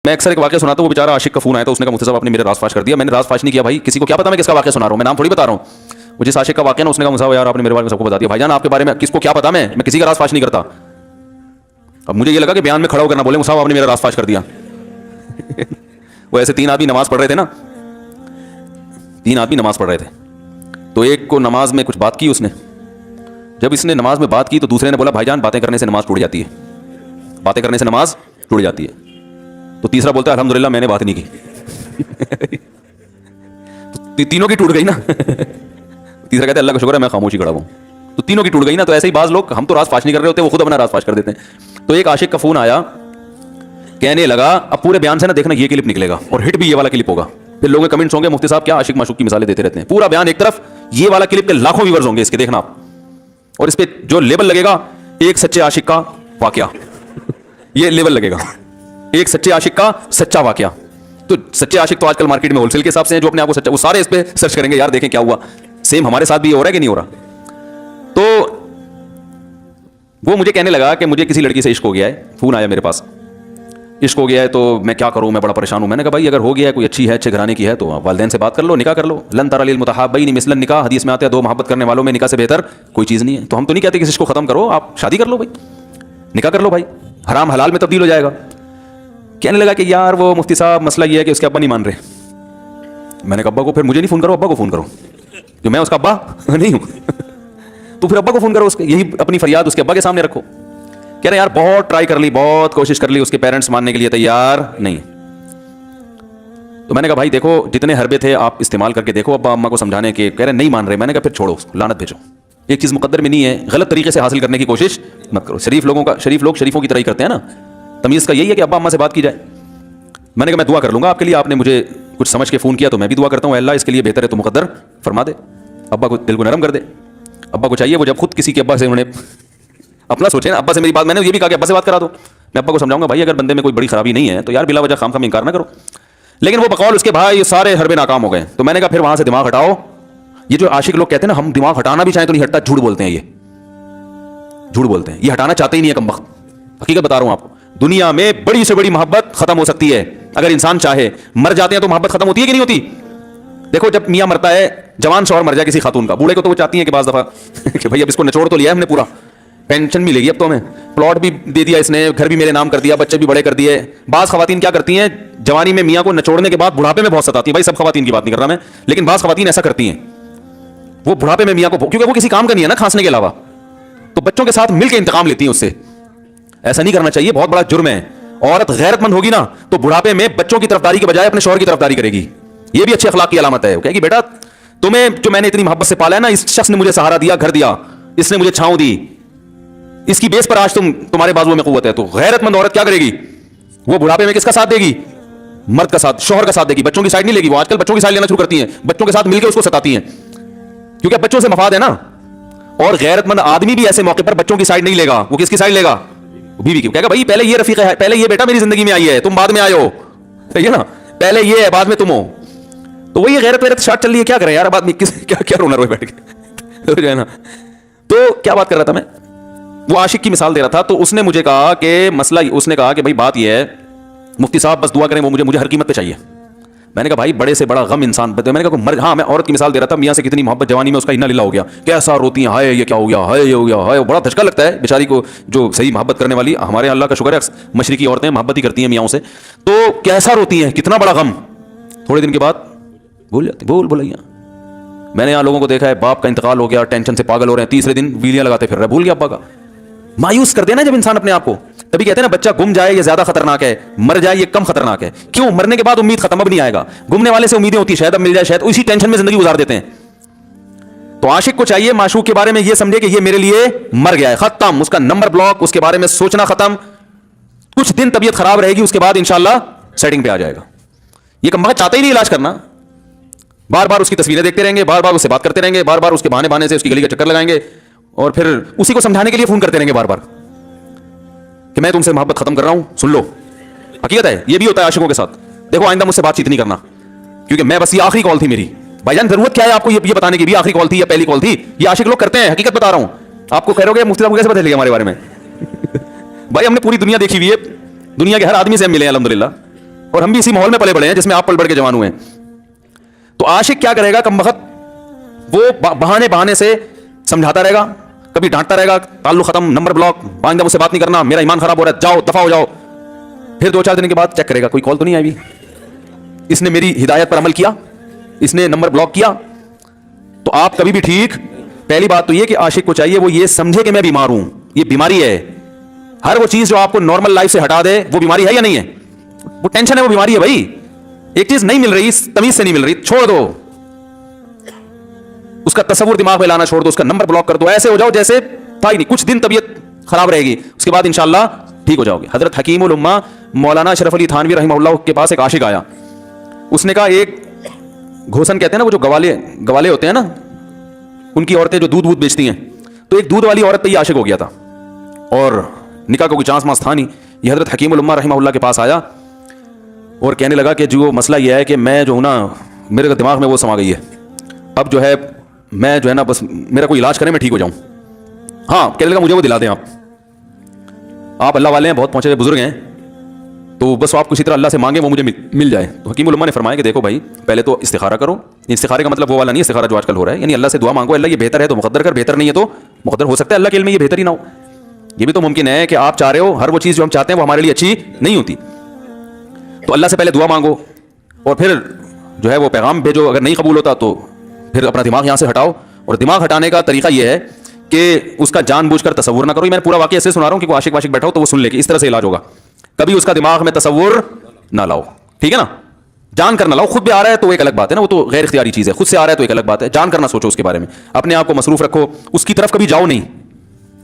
میں اکثر ایک واقعہ سناتا ہوں, وہ بیچارہ عاشق کا فون آیا تو اس نے کہا مفتی صاحب آپ نے میرا راز فاش کر دیا. میں نے راز فاش نہیں کیا بھائی, کسی کو کیا پتا میں کس کا واقعہ سنا رہا ہوں, میں نام تھوڑی بتا رہا ہوں. وہ جس عاشق کا واقعہ نا اس نے کہا مفتی صاحب یار آپ نے میرے بارے میں سب کو بتا دیا. بھائی جان آپ کے بارے میں کس کو کیا پتا, میں کسی کا راز فاش نہیں کرتا. اب مجھے یہ لگا کہ بیان میں کھڑا ہو کر نہ بولے مفتی صاحب آپ نے میرا راز فاش کر دیا. وہ ایسے 3 آدمی نماز پڑھ رہے تھے نا, 3 آدمی نماز پڑھ رہے تھے, تو ایک کو نماز میں کچھ بات کی اس نے. جب اس نے نماز میں بات کی تو دوسرے نے بولا بھائی جان باتیں کرنے سے نماز ٹوٹ جاتی ہے, باتیں کرنے سے نماز ٹوٹ جاتی ہے. تو تیسرا بولتا ہے الحمدللہ میں نے بات نہیں کی. تو تینوں کی ٹوٹ گئی نا. تیسرا کہتا ہے اللہ کا شکر ہے میں خاموشی کھڑا ہوں. تو تینوں کی ٹوٹ گئی نا. تو ایسے ہی بعض لوگ, ہم تو راز فاش نہیں کر رہے ہوتے, وہ خود اپنا راز فاش کر دیتے ہیں. تو ایک عاشق کا فون آیا, کہنے لگا اب پورے بیان سے نا دیکھنا یہ کلپ نکلے گا اور ہٹ بھی یہ والا کلپ ہوگا. پھر لوگوں کے کمنٹس ہوں گے مفتی صاحب کیا عاشق معشوق کی مثالیں دیتے رہتے ہیں. پورا بیان ایک طرف, یہ والا کلپ کے لاکھوں ویورز ہوں گے اس کے, دیکھنا آپ. اور اس پہ جو لیبل لگے گا ایک سچے عاشق کا واقعہ, یہ لیبل لگے گا ایک سچے عاشق کا سچا واقعہ. تو سچے عاشق تو آج کل مارکیٹ میں ہول سیل کے حساب سے ہیں جو اپنے آپ کو سچا, وہ سارے اس پہ سرچ کریں گے یار دیکھیں کیا ہوا. سیم ہمارے ساتھ بھی ہو رہا ہے کہ نہیں ہو رہا. تو وہ مجھے کہنے لگا کہ مجھے کسی لڑکی سے عشق ہو گیا ہے, فون آیا میرے پاس, عشق ہو گیا ہے تو میں کیا کروں, میں بڑا پریشان ہوں. میں نے کہا بھائی اگر ہو گیا ہے, کوئی اچھی ہے, اچھے گھرانے کی ہے, تو والدین سے بات کر لو, نکاح کر لو. لن تری المتحابین مثل النکاح, حدیث میں آتا ہے 2 محبت کرنے والوں میں نکاح سے بہتر کوئی چیز نہیں ہے. تو ہم تو نہیں کہتے کہ اس کو ختم کرو, آپ شادی کر لو بھائی, نکاح کر لو بھائی, حرام حلال میں تبدیل ہو جائے گا. کہنے لگا کہ یار وہ مفتی صاحب مسئلہ یہ ہے کہ اس کے ابا نہیں مان رہے. میں نے کہا ابا کو پھر مجھے نہیں فون کرو, ابا کو فون کرو, جو میں اس کا ابا نہیں ہوں. تو پھر ابا کو فون کرو, اس کے یہی اپنی فریاد اس کے ابا کے سامنے رکھو. کہہ رہے یار بہت ٹرائی کر لی, بہت کوشش کر لی, اس کے پیرنٹس ماننے کے لیے تیار نہیں. تو میں نے کہا بھائی دیکھو جتنے حربے تھے آپ استعمال کر کے دیکھو ابا اماں کو سمجھانے کے. کہہ رہے نہیں مان رہے. میں نے کہا پھر چھوڑو, لعنت بھیجو. ایک چیز مقدر میں نہیں ہے, غلط طریقے سے حاصل کرنے کی کوشش مت کرو. شریف لوگ شریفوں کی طرح ہی کرتے ہیں نا. تمیز کا یہی ہے کہ ابا اماں سے بات کی جائے. میں نے کہا میں دعا کر لوں گا آپ کے لیے, آپ نے مجھے کچھ سمجھ کے فون کیا تو میں بھی دعا کرتا ہوں اللہ اس کے لیے بہتر ہے تو مقدر فرما دے, ابا کو دل کو نرم کر دے. ابا کو چاہیے وہ جب خود کسی کے ابا سے انہوں نے اپنا سوچے نا, ابا سے میری بات, میں نے یہ بھی کہا کہ ابا سے بات کرا دو. میں ابا کو سمجھاؤں گا بھائی اگر بندے میں کوئی بڑی خرابی نہیں ہے تو یار بلا وجہ خام خام انکار نہ کرو. لیکن وہ بقول اس کے بھائی یہ سارے حربے ناکام ہو گئے. تو میں نے کہا پھر وہاں سے دماغ ہٹاؤ. یہ جو عاشق لوگ کہتے ہیں نا ہم دماغ ہٹانا بھی چاہیں تو نہیں ہٹتا, جھوٹ بولتے ہیں. یہ جھوٹ بولتے ہیں, یہ ہٹانا چاہتے ہی نہیں ہے کمبخت. حقیقت بتا رہا ہوں آپ کو, دنیا میں بڑی سے بڑی محبت ختم ہو سکتی ہے اگر انسان چاہے. مر جاتے ہیں تو محبت ختم ہوتی ہے کہ نہیں ہوتی. دیکھو جب میاں مرتا ہے, جوان شوہر مر جائے کسی خاتون کا, بوڑھے کو تو وہ چاہتی ہیں کہ بعض دفعہ کہ بھائی اب اس کو نچوڑ تو لیا ہم نے, پورا پینشن بھی لے گی, اب تو ہمیں پلاٹ بھی دے دیا اس نے, گھر بھی میرے نام کر دیا, بچے بھی بڑے کر دیے. بعض خواتین کیا کرتی ہیں جوانی میں میاں کو نچوڑنے کے بعد بڑھاپے میں بہت ستاتی ہیں. بھائی سب خواتین کی بات نہیں کر رہا میں, لیکن بعض خواتین ایسا کرتی ہیں, وہ بڑھاپے میں میاں کو, کیونکہ وہ کسی کام کا نہیں ہے نا کھانسنے کے علاوہ, تو بچوں کے ساتھ مل کے انتقام لیتی ہیں اس سے. ایسا نہیں کرنا چاہیے, بہت بڑا جرم ہے. عورت غیرت مند ہوگی نا تو بڑھاپے میں بچوں کی طرفداری کے بجائے اپنے شوہر کی طرفداری کرے گی. یہ بھی اچھے اخلاق کی علامت ہے. کہے گی بیٹا تمہیں جو میں نے اتنی محبت سے پالا ہے نا, اس شخص نے مجھے سہارا دیا, گھر دیا, اس نے مجھے چھاؤں دی, اس کی بیس پر آج تمہارے بازو میں قوت ہے. تو غیرت مند عورت کیا کرے گی, وہ بڑھاپے میں کس کا ساتھ دے گی, مرد کا ساتھ, شوہر کا ساتھ دے گی. بچوں کی سائڈ نہیں لے گی. وہ آج کل بچوں کی سائڈ لینا شروع کرتی ہیں, بچوں کے ساتھ مل کے اس کو ستاتی ہیں, کیونکہ بچوں سے مفاد ہے نا. اور غیرت مند آدمی بھی ایسے موقع پر بچوں کی سائڈ نہیں لے گا. وہ کس کی سائڈ لے گا, بیوی کی. کہے گا بھائی پہلے یہ رفیق ہے, پہلے یہ بیٹا میری زندگی میں آئی ہے, تم بعد میں آئے ہو, صحیح ہے نا, پہلے یہ ہے بعد میں تم ہو. تو وہی غیرت شارٹ چل رہی ہے, کیا کریں یار اب آدمی کیا رونا روئے بیٹھ کے جو ہے نا. تو کیا بات کر رہا تھا میں, وہ عاشق کی مثال دے رہا تھا. تو اس نے مجھے کہا کہ مسئلہ, اس نے کہا کہ بھائی بات یہ ہے مفتی صاحب بس دعا کریں, وہ مجھے ہر قیمت پہ چاہیے. میں نے کہا بھائی بڑے سے بڑا غم انسان, میں نے کہا ہاں میں عورت کی مثال دے رہا تھا, میاں سے کتنی محبت جوانی میں اس کا انا للہ ہو گیا, کیسا روتی ہیں, ہائے یہ کیا ہو گیا, ہائے یہ ہو گیا, ہائے. بڑا دھچکا لگتا ہے بیچاری کو, جو صحیح محبت کرنے والی, ہمارے اللہ کا شکر ہے مشرقی عورتیں محبت ہی کرتی ہیں میاں سے, تو کیسا روتی ہیں, کتنا بڑا غم. تھوڑے دن کے بعد بھول جاتی, بھول. میں نے یہاں لوگوں کو دیکھا ہے باپ کا انتقال ہو گیا, ٹینشن سے پاگل ہو رہے ہیں, تیسرے دن ویلیاں لگاتے پھر رہے, بھول گیا ابا کا. مایوس کر دینا جب انسان اپنے آپ کو. تبھی کہتے ہیں نا بچہ گم جائے یہ زیادہ خطرناک ہے, مر جائے یہ کم خطرناک ہے. کیوں, مرنے کے بعد امید ختم, اب نہیں آئے گا. گمنے والے سے امیدیں ہوتی ہیں شاید اب مل جائے, شاید اسی ٹینشن میں زندگی گزار دیتے ہیں. تو عاشق کو چاہیے معشوق کے بارے میں یہ سمجھے کہ یہ میرے لیے مر گیا ہے, ختم, اس کا نمبر بلاک, اس کے بارے میں سوچنا ختم. کچھ دن طبیعت خراب رہے گی, اس کے بعد انشاءاللہ سیٹنگ پہ آ جائے گا. یہ کم چاہتے ہی نہیں علاج کرنا, بار بار اس کی تصویریں دیکھتے رہیں گے, بار بار اس سے بات کرتے رہیں گے, بار بار اس کے بہانے سے اس کی گلی کا چکر لگائیں گے, اور پھر اسی کو سمجھانے کے لیے فون کرتے رہیں گے بار بار کہ میں تم سے محبت ختم کر رہا ہوں, سن لو. حقیقت ہے یہ بھی ہوتا ہے عاشقوں کے ساتھ. دیکھو آئندہ مجھ سے بات چیت نہیں کرنا, کیونکہ میں بس یہ آخری کال تھی میری. بھائی جان ضرورت کیا ہے آپ کو یہ بتانے کی بھی آخری کال تھی یا پہلی کال تھی. یہ عاشق لوگ کرتے ہیں, حقیقت بتا رہا ہوں. آپ کو کہہ رہے ہو کہ مفتی صاحب کو کیسے پتہ چل گیا ہمارے بارے میں. بھائی ہم نے پوری دنیا دیکھی ہوئی ہے, دنیا کے ہر آدمی سے ہم ملے ہیں الحمدللہ. اور ہم بھی اسی ماحول میں پلے بڑے ہیں جس میں آپ پل بڑھ کے جوان ہوئے ہیں. تو عاشق کیا کرے گا کمبخت, وہ بہانے سے سمجھاتا رہے گا, کبھی ڈانٹتا رہے گا, تعلق ختم, نمبر بلاک, آئندہ مجھ سے بات نہیں کرنا, میرا ایمان خراب ہو رہا ہے, جاؤ دفع ہو جاؤ. پھر 2-4 دن کے بعد چیک کرے گا کوئی کال تو نہیں آئی, اس نے میری ہدایت پر عمل کیا, اس نے نمبر بلاک کیا. تو آپ کبھی بھی ٹھیک. پہلی بات تو یہ کہ عاشق کو چاہیے وہ یہ سمجھے کہ میں بیمار ہوں, یہ بیماری ہے. ہر وہ چیز جو آپ کو نارمل لائف سے ہٹا دے وہ بیماری ہے یا نہیں ہے, وہ ٹینشن ہے, وہ بیماری ہے بھائی. ایک چیز نہیں مل رہی, تمیز سے نہیں مل رہی, چھوڑ دو, اس کا تصور دماغ میں لانا چھوڑ دو, اس کا نمبر بلاک کر دو, ایسے ہو جاؤ جیسے تھا ہی نہیں. کچھ دن طبیعت خراب رہے گی, اس کے بعد انشاءاللہ ٹھیک ہو جاؤ گے. حضرت حکیم الامہ مولانا اشرف علی تھانوی رحمہ اللہ کے پاس ایک عاشق آیا. اس نے کہا ایک گھوسن کہتے ہیں نا, وہ جو گوالے ہوتے ہیں نا, ان کی عورتیں جو دودھ بیچتی ہیں, تو ایک دودھ والی عورت پہ یہ عاشق ہو گیا تھا اور نکاح کا کوئی چانس ماس تھا نہیں. یہ حضرت حکیم الامہ رحمہ اللہ کے پاس آیا اور کہنے لگا کہ جو مسئلہ یہ ہے کہ میں جو ہوں نا, میرے دماغ میں وہ سما گئی ہے, اب جو ہے میں جو ہے نا بس میرا کوئی علاج کریں میں ٹھیک ہو جاؤں. ہاں کہنے لگا مجھے وہ دلا دیں, آپ اللہ والے ہیں, بہت پہنچے ہوئے بزرگ ہیں, تو بس آپ کسی طرح اللہ سے مانگیں وہ مجھے مل جائے. تو حکیم الامہ نے فرمایا کہ دیکھو بھائی, پہلے تو استخارہ کرو. استخارے کا مطلب وہ والا نہیں استخارہ جو آج کل ہو رہا ہے, یعنی اللہ سے دعا مانگو, اللہ یہ بہتر ہے تو مقدر کر, بہتر نہیں ہے تو مقدر. ہو سکتا ہے اللہ کے علم میں یہ بہتر ہی نہ ہو, یہ بھی تو ممکن ہے کہ آپ چاہ رہے ہو ہر وہ چیز جو ہم چاہتے ہیں وہ ہمارے لیے اچھی نہیں ہوتی. تو اللہ سے پہلے دعا مانگو اور پھر جو ہے وہ پیغام بھیجو. اگر نہیں قبول ہوتا تو پھر اپنا دماغ یہاں سے ہٹاؤ. اور دماغ ہٹانے کا طریقہ یہ ہے کہ اس کا جان بوجھ کر تصور نہ کرو. میں پورا واقعہ ایسے سنا رہا ہوں کہ کوئی عاشق بیٹھا ہو تو وہ سن لے کہ اس طرح سے علاج ہوگا. کبھی اس کا دماغ میں تصور نہ لاؤ, ٹھیک ہے نا, جان کر نہ لاؤ. خود بھی آ رہا ہے تو ایک الگ بات ہے نا, وہ تو غیر اختیاری چیز ہے. خود سے آ رہا ہے تو ایک الگ بات ہے, جان کر نہ سوچو اس کے بارے میں, اپنے آپ کو مصروف رکھو, اس کی طرف کبھی جاؤ نہیں,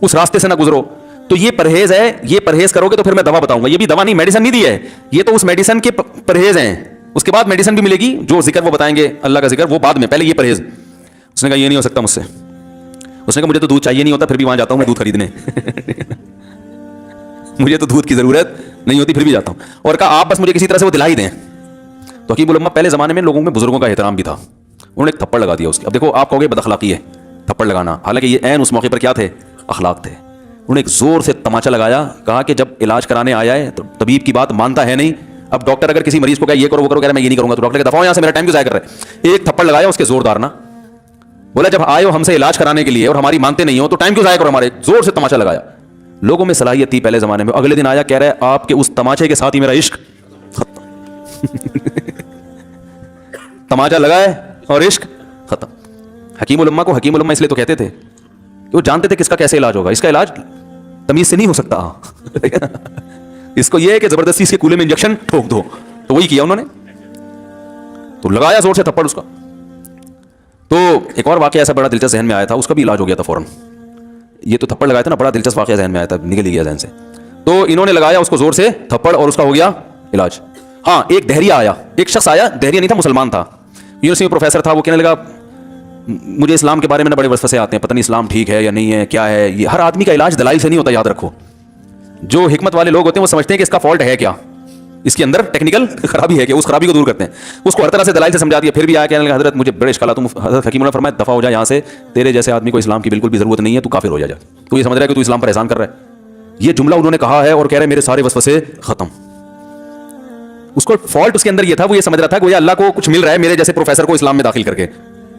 اس راستے سے نہ گزرو. تو یہ پرہیز ہے, یہ پرہیز کرو گے تو پھر میں دوا بتاؤں گا. یہ بھی دوا نہیں, میڈیسن نہیں دی ہے, یہ تو اس میڈیسن کے پرہیز ہیں. اس کے بعد میڈیسن بھی ملے گی, جو ذکر وہ بتائیں گے اللہ کا ذکر وہ بعد میں, پہلے یہ پرہیز. اس نے کہا یہ نہیں ہو سکتا مجھ سے. اس نے کہا مجھے تو دودھ چاہیے نہیں ہوتا پھر بھی وہاں جاتا ہوں میں دودھ خریدنے. مجھے تو دودھ کی ضرورت نہیں ہوتی پھر بھی جاتا ہوں. اور کہا آپ بس مجھے کسی طرح سے وہ دلا ہی دیں. تو حکیم الامہ پہلے زمانے میں لوگوں میں بزرگوں کا احترام بھی تھا, انہوں نے ایک تھپڑ لگا دیا اس کے. اب دیکھو آپ کہو گے بد اخلاقی ہے تھپڑ لگانا, حالانکہ یہ عین اس موقع پر کیا تھے, اخلاق تھے. انہوں نے ایک زور سے تماچا لگایا, کہا کہ جب علاج کرانے آیا ہے تو طبیب کی بات مانتا ہے نہیں. اب ڈاکٹر اگر کسی مریض کو کہا یہ کرو وہ کرو, کہہ رہا میں یہ نہیں کروں گا, تو ڈاکٹر کے دفعہ یہاں سے میرا ٹائم کیوں ضائع کر رہے ہیں. ایک تھپڑ لگایا اس کے زوردار نا, بولا جب آئے ہو ہم سے علاج کرانے کے لیے اور ہماری مانتے نہیں ہو تو ٹائم کیوں ضائع کرو ہمارے. زور سے تماچا لگایا. لوگوں میں صلاحیت تھی پہلے زمانے میں. اگلے دن آیا کہہ رہا ہے آپ کے اس تماچے کے ساتھ ہی میرا عشق ختم. تماچا لگا ہے اور عشق ختم. حکیم الامہ کو حکیم الامہ اس لیے تو کہتے تھے کہ وہ جانتے تھے کہ اس کا کیسے علاج ہوگا. اس کا علاج تمیز سے نہیں ہو سکتا. اس کو یہ ہے کہ زبردستی اس کے کولے میں انجیکشن ٹھوک دو, تو وہی کیا انہوں نے. تو لگایا زور سے تھپڑ اس کا. تو ایک اور واقعہ ایسا بڑا دلچسپ ذہن میں آیا تھا, اس کا بھی علاج ہو گیا تھا فوراً. یہ تو تھپڑ لگایا تھا نا, بڑا دلچسپ واقعہ ذہن میں آیا تھا, نکل ہی گیا ذہن سے. تو انہوں نے لگایا اس کو زور سے تھپڑ اور اس کا ہو گیا علاج. ہاں ایک دہریہ آیا, ایک شخص آیا, دہریہ نہیں تھا مسلمان تھا, یونیورسٹی میں پروفیسر تھا. وہ کہنے لگا مجھے اسلام کے بارے میں بڑے وسوسے آتے ہیں, پتہ نہیں اسلام ٹھیک ہے یا نہیں ہے, کیا ہے یہ. ہر آدمی کا علاج دلائل سے نہیں ہوتا, یاد رکھو. جو حکمت والے لوگ ہوتے ہیں وہ سمجھتے ہیں کہ اس کا فالٹ ہے کیا, اس کے اندر ٹیکنیکل خرابی ہے کہ اس خرابی کو دور کرتے ہیں. اس کو ہر طرح سے دلائل سے سمجھا دیا. پھر بھی آیا کہنے لگا حضرت مجھے بڑے اشکالات. حضرت حکیم اللہ فرمایا دفع ہو جا یہاں سے, تیرے جیسے آدمی کو اسلام کی بالکل بھی ضرورت نہیں ہے, تو کافر ہو جا. تو یہ سمجھ رہا ہے کہ تو اسلام پر احسان کر رہا ہے. یہ جملہ انہوں نے کہا ہے اور کہہ رہے میرے سارے وسوسے ختم. اس کو فالٹ اس کے اندر یہ تھا, وہ یہ سمجھ رہا تھا کہ اللہ کو کچھ مل رہا ہے میرے جیسے پروفیسر کو اسلام میں داخل کر کے,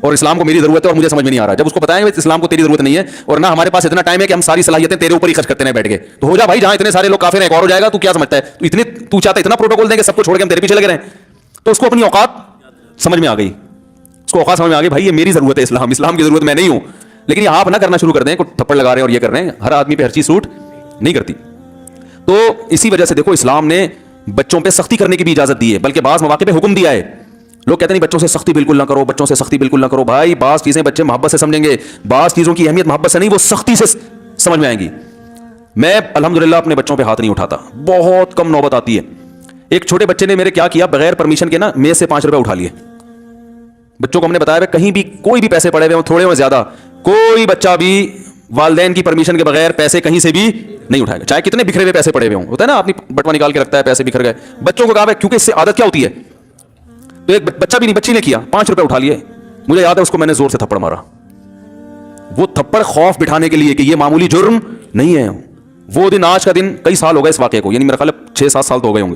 اور اسلام کو میری ضرورت ہے اور مجھے سمجھ میں نہیں آ رہا. جب اس کو بتائیں گے اسلام کو تیری ضرورت نہیں ہے اور نہ ہمارے پاس اتنا ٹائم ہے کہ ہم ساری صلاحیتیں تیرے اوپر ہی خرچ کرتے ہیں بیٹھ کے, تو ہو جا بھائی, جہاں اتنے سارے لوگ کافر ہیں ایک اور ہو جائے گا. تو کیا سمجھتا ہے تو چاہتا ہے اتنا پروٹوکول دیں کہ سب کو چھوڑ کے ہم تیرے پیچھے لگے رہیں. تو اس کو اپنی اوقات سمجھ میں آ گئی. اس کو اوقات سمجھ میں آ گئی, بھائی یہ میری ضرورت ہے, اسلام کی ضرورت میں نہیں ہوں. لیکن یہ آپ نہ کرنا شروع کر دیں, کوئی تھپڑ لگا رہے ہیں اور یہ کر رہے ہیں. ہر آدمی پہ ہر چیز سوٹ نہیں کرتی. تو اسی وجہ سے دیکھو اسلام نے بچوں پہ سختی کرنے کی بھی اجازت دی ہے, بلکہ بعض مواقع پہ حکم دیا ہے. لوگ کہتے ہیں بچوں سے سختی بالکل نہ کرو, بچوں سے سختی بالکل نہ کرو. بھائی بعض چیزیں بچے محبت سے سمجھیں گے, بعض چیزوں کی اہمیت محبت سے نہیں, وہ سختی سے سمجھ میں آئیں گی. میں الحمدللہ اپنے بچوں پہ ہاتھ نہیں اٹھاتا, بہت کم نوبت آتی ہے. ایک چھوٹے بچے نے میرے کیا کیا, بغیر پرمیشن کے نا میز سے 5 روپے اٹھا لیے. بچوں کو ہم نے بتایا کہیں بھی کوئی بھی پیسے پڑے ہوئے ہوں, تھوڑے ہوں زیادہ, کوئی بچہ بھی والدین کی پرمیشن کے بغیر پیسے کہیں سے بھی نہیں اٹھائے گا, چاہے کتنے بکھرے ہوئے پیسے پڑے ہوئے ہوں. ہوتا ہے نا اپنی بٹوا نکال کے رکھتا ہے, پیسے بکھر گئے. بچوں کو کہا ہے کیونکہ اس سے عادت کیا ہوتی ہے. تو ایک بچہ بھی نہیں, بچی نے کیا, 5 روپے اٹھا لیے. مجھے یاد ہے اس کو میں نے زور سے تھپڑ مارا. وہ تھپڑ خوف بٹھانے کے لیے کہ یہ معمولی جرم نہیں ہے. وہ دن آج کا دن کئی سال ہو گئے اس واقعے کو, یعنی میرا خیال ہے 6-7 سال تو ہو گئے ہوں گے.